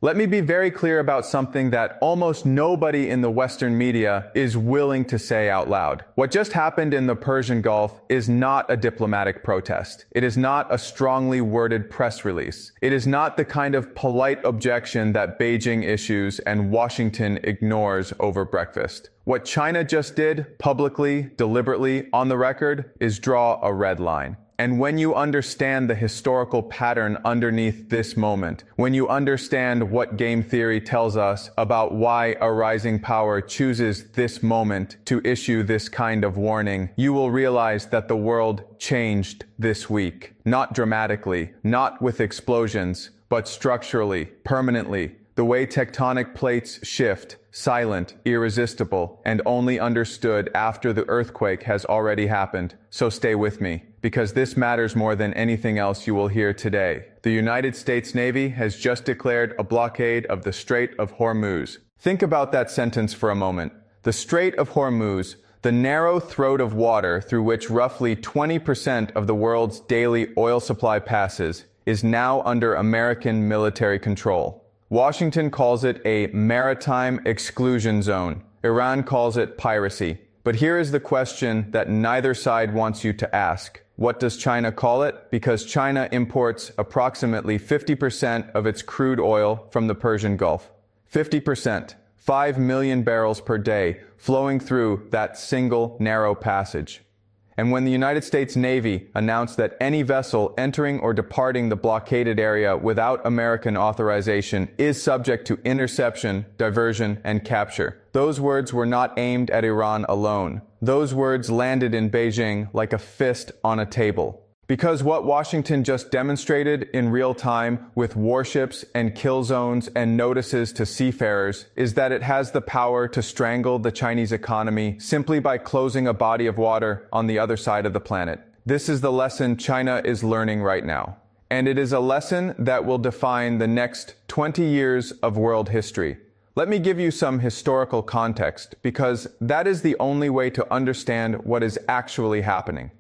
Let me be very clear about something that almost nobody in the Western media is willing to say out loud. What just happened in the Persian Gulf is not a diplomatic protest. It is not a strongly worded press release. It is not the kind of polite objection that Beijing issues and Washington ignores over breakfast. What China just did, publicly, deliberately, on the record, is draw a red line. And when you understand the historical pattern underneath this moment, when you understand what game theory tells us about why a rising power chooses this moment to issue this kind of warning, you will realize that the world changed this week. Not dramatically, not with explosions, but structurally, permanently. The way tectonic plates shift, silent, irresistible, and only understood after the earthquake has already happened. So stay with me, because this matters more than anything else you will hear today. The United States Navy has just declared a blockade of the Strait of Hormuz. Think about that sentence for a moment. The Strait of Hormuz, the narrow throat of water through which roughly 20% of the world's daily oil supply passes, is now under American military control. Washington calls it a maritime exclusion zone. Iran calls it piracy. But here is the question that neither side wants you to ask. What does China call it? Because China imports approximately 50% of its crude oil from the Persian Gulf. 50%. 5 million barrels per day flowing through that single narrow passage. And when the United States Navy announced that any vessel entering or departing the blockaded area without American authorization is subject to interception, diversion, and capture, those words were not aimed at Iran alone. Those words landed in Beijing like a fist on a table. Because what Washington just demonstrated in real time with warships and kill zones and notices to seafarers is that it has the power to strangle the Chinese economy simply by closing a body of water on the other side of the planet. This is the lesson China is learning right now. And it is a lesson that will define the next 20 years of world history. Let me give you some historical context, because that is the only way to understand what is actually happening.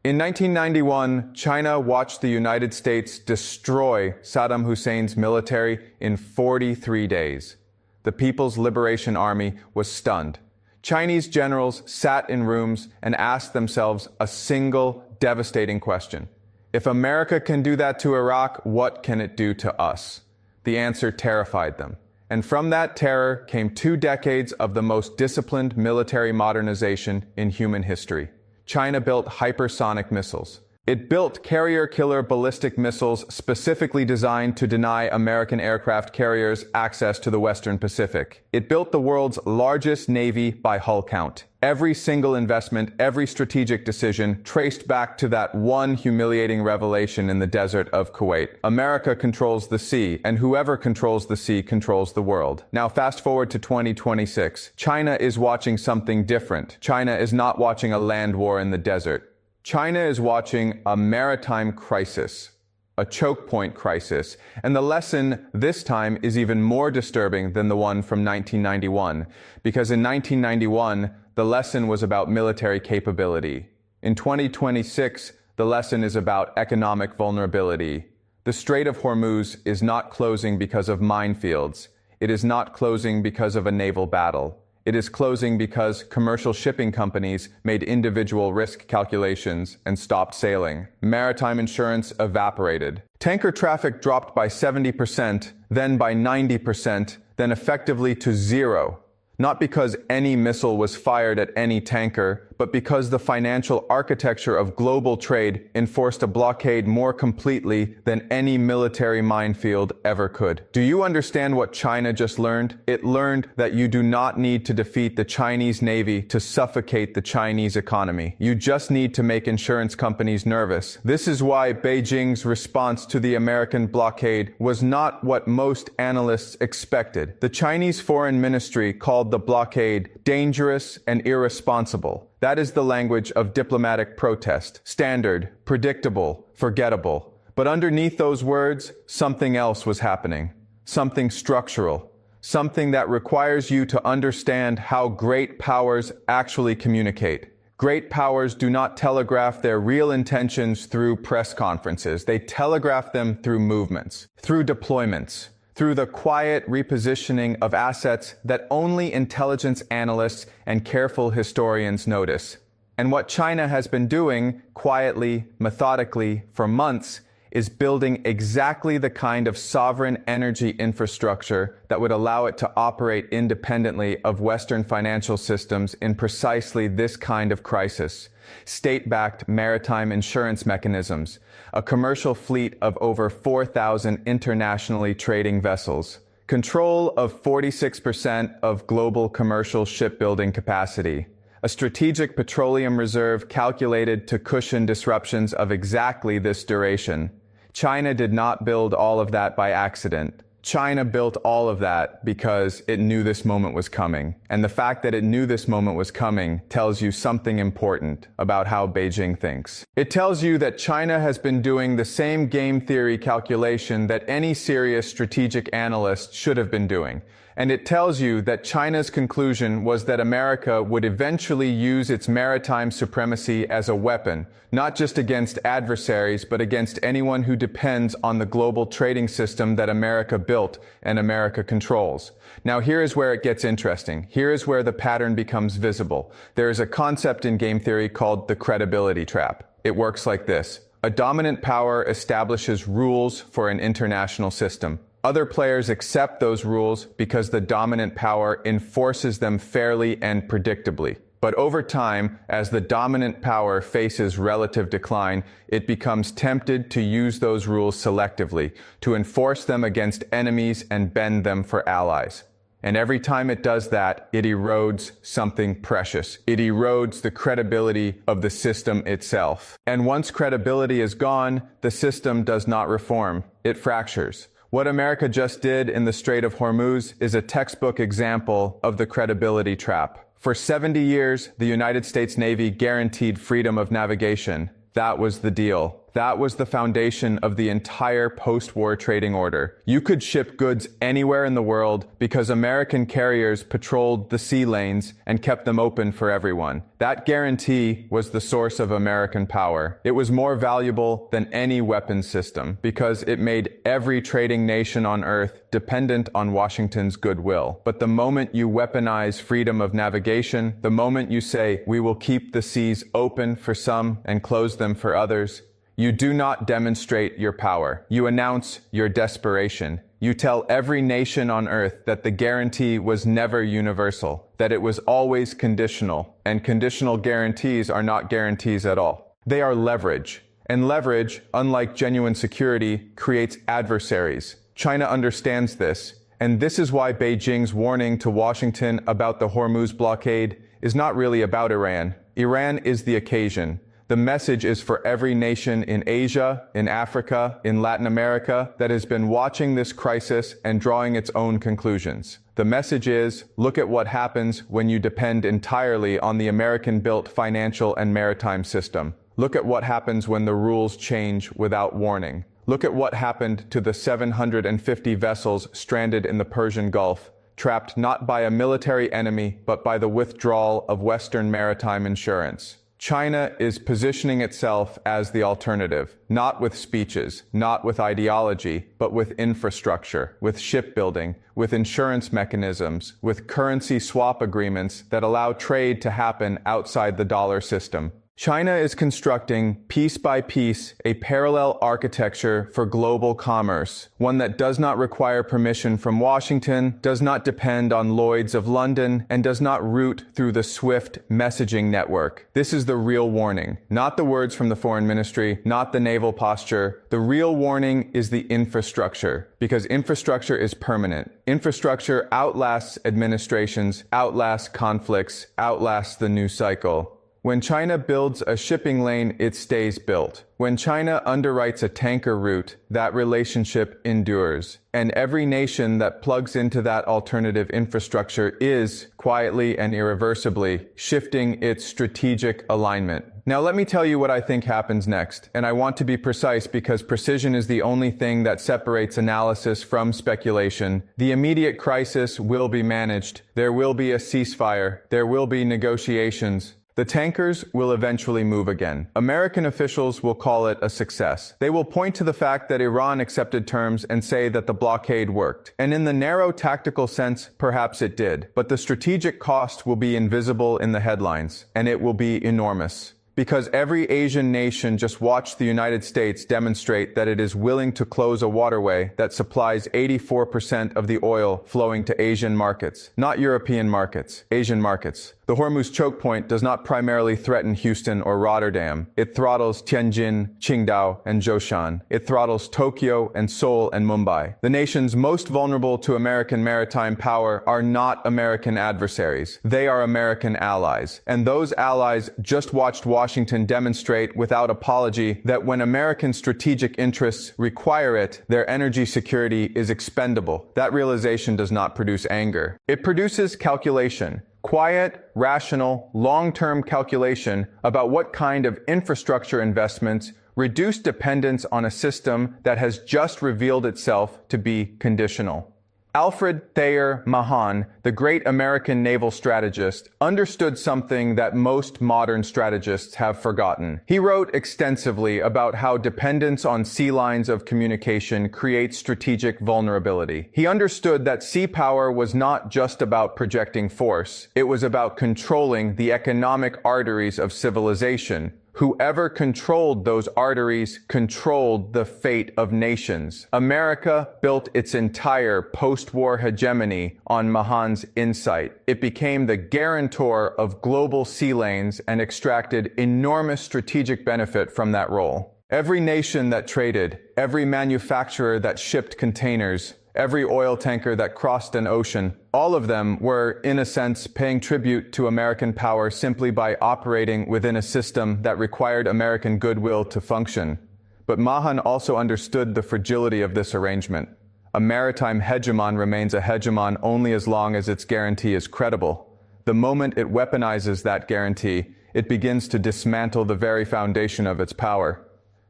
In 1991, China watched the United States destroy Saddam Hussein's military in 43 days. The People's Liberation Army was stunned. Chinese generals sat in rooms and asked themselves a single devastating question. If America can do that to Iraq, what can it do to us? The answer terrified them. And from that terror came 2 decades of the most disciplined military modernization in human history. China built hypersonic missiles. It built carrier-killer ballistic missiles specifically designed to deny American aircraft carriers access to the Western Pacific. It built the world's largest navy by hull count. Every single investment, every strategic decision traced back to that one humiliating revelation in the desert of Kuwait. America controls the sea, and whoever controls the sea controls the world. Now fast forward to 2026. China is watching something different. China is not watching a land war in the desert. China is watching a maritime crisis, a choke point crisis, and the lesson this time is even more disturbing than the one from 1991, because in 1991, the lesson was about military capability. In 2026, the lesson is about economic vulnerability. The Strait of Hormuz is not closing because of minefields. It is not closing because of a naval battle. It is closing because commercial shipping companies made individual risk calculations and stopped sailing. Maritime insurance evaporated. Tanker traffic dropped by 70%, then by 90%, then effectively to zero. Not because any missile was fired at any tanker, but because the financial architecture of global trade enforced a blockade more completely than any military minefield ever could. Do you understand what China just learned? It learned that you do not need to defeat the Chinese Navy to suffocate the Chinese economy. You just need to make insurance companies nervous. This is why Beijing's response to the American blockade was not what most analysts expected. The Chinese Foreign Ministry called the blockade dangerous and irresponsible. That is the language of diplomatic protest. Standard, predictable, forgettable. But underneath those words, something else was happening. Something structural. Something that requires you to understand how great powers actually communicate. Great powers do not telegraph their real intentions through press conferences. They telegraph them through movements, through deployments, through the quiet repositioning of assets that only intelligence analysts and careful historians notice. And what China has been doing, quietly, methodically, for months, is building exactly the kind of sovereign energy infrastructure that would allow it to operate independently of Western financial systems in precisely this kind of crisis. State-backed maritime insurance mechanisms, a commercial fleet of over 4,000 internationally trading vessels, control of 46% of global commercial shipbuilding capacity, a strategic petroleum reserve calculated to cushion disruptions of exactly this duration. China did not build all of that by accident. China built all of that because it knew this moment was coming. And the fact that it knew this moment was coming tells you something important about how Beijing thinks. It tells you that China has been doing the same game theory calculation that any serious strategic analyst should have been doing. And it tells you that China's conclusion was that America would eventually use its maritime supremacy as a weapon, not just against adversaries, but against anyone who depends on the global trading system that America built and America controls. Now, here is where it gets interesting. Here is where the pattern becomes visible. There is a concept in game theory called the credibility trap. It works like this. A dominant power establishes rules for an international system. Other players accept those rules because the dominant power enforces them fairly and predictably. But over time, as the dominant power faces relative decline, it becomes tempted to use those rules selectively, to enforce them against enemies and bend them for allies. And every time it does that, it erodes something precious. It erodes the credibility of the system itself. And once credibility is gone, the system does not reform. It fractures. What America just did in the Strait of Hormuz is a textbook example of the credibility trap. For 70 years, the United States Navy guaranteed freedom of navigation. That was the deal. That was the foundation of the entire post-war trading order. You could ship goods anywhere in the world because American carriers patrolled the sea lanes and kept them open for everyone. That guarantee was the source of American power. It was more valuable than any weapons system because it made every trading nation on Earth dependent on Washington's goodwill. But the moment you weaponize freedom of navigation, the moment you say, we will keep the seas open for some and close them for others, you do not demonstrate your power. You announce your desperation. You tell every nation on Earth that the guarantee was never universal, that it was always conditional, and conditional guarantees are not guarantees at all. They are leverage. And leverage, unlike genuine security, creates adversaries. China understands this, and this is why Beijing's warning to Washington about the Hormuz blockade is not really about Iran. Iran is the occasion. The message is for every nation in Asia, in Africa, in Latin America that has been watching this crisis and drawing its own conclusions. The message is, look at what happens when you depend entirely on the American-built financial and maritime system. Look at what happens when the rules change without warning. Look at what happened to the 750 vessels stranded in the Persian Gulf, trapped not by a military enemy, but by the withdrawal of Western maritime insurance. China is positioning itself as the alternative, not with speeches, not with ideology, but with infrastructure, with shipbuilding, with insurance mechanisms, with currency swap agreements that allow trade to happen outside the dollar system. China is constructing, piece by piece, a parallel architecture for global commerce, one that does not require permission from Washington, does not depend on Lloyd's of London, and does not route through the SWIFT messaging network. This is the real warning, not the words from the foreign ministry, not the naval posture. The real warning is the infrastructure, because infrastructure is permanent. Infrastructure outlasts administrations, outlasts conflicts, outlasts the news cycle. When China builds a shipping lane, it stays built. When China underwrites a tanker route, that relationship endures. And every nation that plugs into that alternative infrastructure is, quietly and irreversibly, shifting its strategic alignment. Now let me tell you what I think happens next. And I want to be precise because precision is the only thing that separates analysis from speculation. The immediate crisis will be managed. There will be a ceasefire. There will be negotiations. The tankers will eventually move again. American officials will call it a success. They will point to the fact that Iran accepted terms and say that the blockade worked. And in the narrow tactical sense, perhaps it did. But the strategic cost will be invisible in the headlines, and it will be enormous. Because every Asian nation just watched the United States demonstrate that it is willing to close a waterway that supplies 84% of the oil flowing to Asian markets. Not European markets, Asian markets. The Hormuz choke point does not primarily threaten Houston or Rotterdam. It throttles Tianjin, Qingdao, and Zhoushan. It throttles Tokyo and Seoul and Mumbai. The nations most vulnerable to American maritime power are not American adversaries. They are American allies. And those allies just watched Washington demonstrate without apology that when American strategic interests require it, their energy security is expendable. That realization does not produce anger. It produces calculation. Quiet, rational, long-term calculation about what kind of infrastructure investments reduce dependence on a system that has just revealed itself to be conditional. Alfred Thayer Mahan, the great American naval strategist, understood something that most modern strategists have forgotten. He wrote extensively about how dependence on sea lines of communication creates strategic vulnerability. He understood that sea power was not just about projecting force. It was about controlling the economic arteries of civilization. Whoever controlled those arteries controlled the fate of nations. America built its entire post-war hegemony on Mahan's insight. It became the guarantor of global sea lanes and extracted enormous strategic benefit from that role. Every nation that traded, every manufacturer that shipped containers, every oil tanker that crossed an ocean, all of them were, in a sense, paying tribute to American power simply by operating within a system that required American goodwill to function. But Mahan also understood the fragility of this arrangement. A maritime hegemon remains a hegemon only as long as its guarantee is credible. The moment it weaponizes that guarantee, it begins to dismantle the very foundation of its power.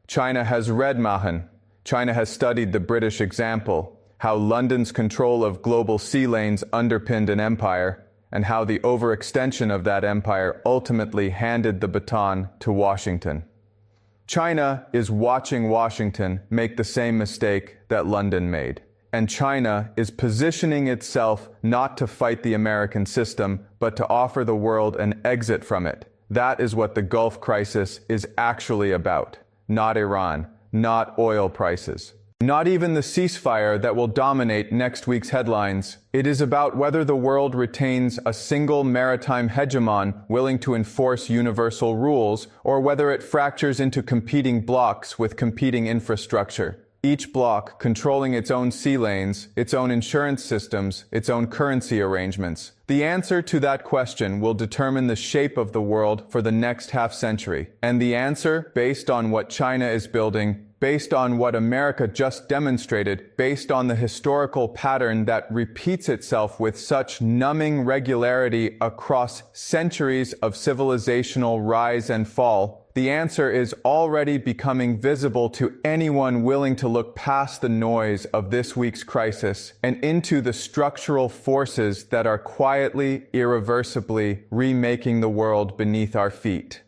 China has read Mahan. China has studied the British example, how London's control of global sea lanes underpinned an empire, and how the overextension of that empire ultimately handed the baton to Washington. China is watching Washington make the same mistake that London made. And China is positioning itself not to fight the American system, but to offer the world an exit from it. That is what the Gulf crisis is actually about. Not Iran, not oil prices. Not even the ceasefire that will dominate next week's headlines. It is about whether the world retains a single maritime hegemon willing to enforce universal rules, or whether it fractures into competing blocs with competing infrastructure. Each bloc controlling its own sea lanes, its own insurance systems, its own currency arrangements. The answer to that question will determine the shape of the world for the next half-century. And the answer, based on what China is building, based on what America just demonstrated, based on the historical pattern that repeats itself with such numbing regularity across centuries of civilizational rise and fall, the answer is already becoming visible to anyone willing to look past the noise of this week's crisis and into the structural forces that are quietly, irreversibly remaking the world beneath our feet.